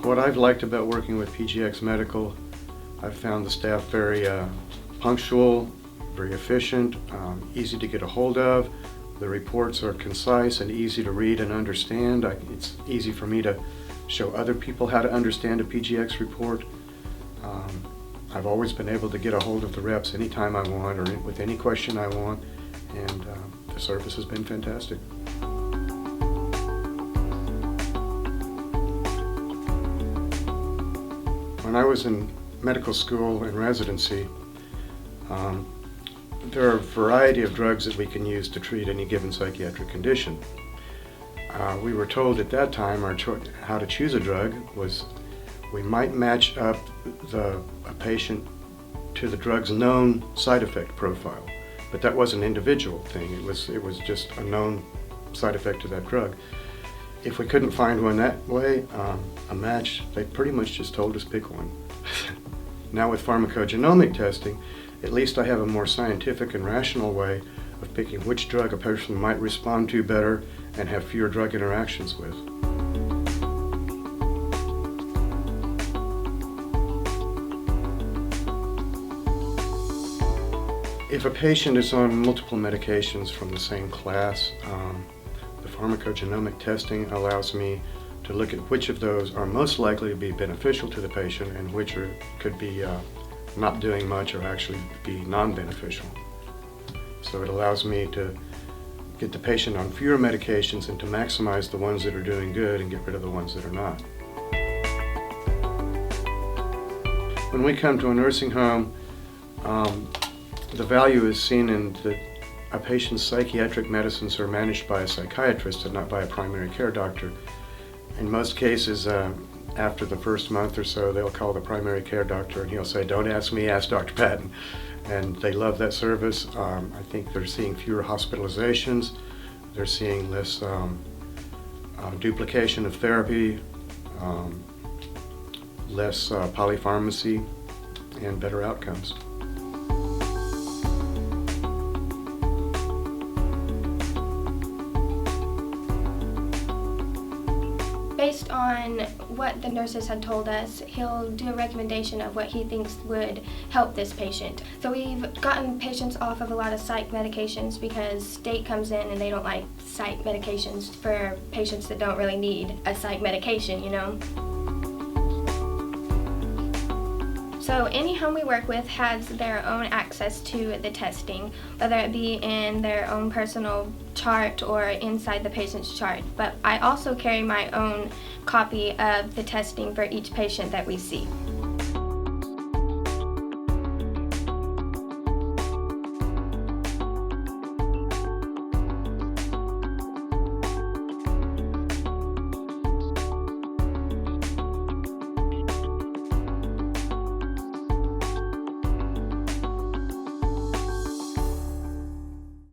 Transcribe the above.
What I've liked about working with PGX Medical, I've found the staff very punctual, very efficient, easy to get a hold of. The reports are concise and easy to read and understand. It's easy for me to show other people how to understand a PGX report. I've always been able to get a hold of the reps anytime I want or with any question I want, and the service has been fantastic. When I was in medical school and residency, there are a variety of drugs that we can use to treat any given psychiatric condition. We were told at that time how to choose a drug was we might match up a patient to the drug's known side effect profile, but that was an individual thing. It was just a known side effect to that drug. If we couldn't find one that way, a match, they pretty much just told us pick one. Now with pharmacogenomic testing, at least I have a more scientific and rational way of picking which drug a person might respond to better and have fewer drug interactions with. If a patient is on multiple medications from the same class, the pharmacogenomic testing allows me to look at which of those are most likely to be beneficial to the patient and which could be not doing much or actually be non-beneficial. So it allows me to get the patient on fewer medications and to maximize the ones that are doing good and get rid of the ones that are not. When we come to a nursing home, the value is seen in that a patient's psychiatric medicines are managed by a psychiatrist and not by a primary care doctor. In most cases, after the first month or so, they'll call the primary care doctor and he'll say, "Don't ask me, ask Dr. Patton." And they love that service. I think they're seeing fewer hospitalizations, they're seeing less duplication of therapy, less polypharmacy, and better outcomes. Based on what the nurses had told us, he'll do a recommendation of what he thinks would help this patient. So we've gotten patients off of a lot of psych medications because state comes in and they don't like psych medications for patients that don't really need a psych medication, you know. So any home we work with has their own access to the testing, whether it be in their own personal chart or inside the patient's chart. But I also carry my own copy of the testing for each patient that we see.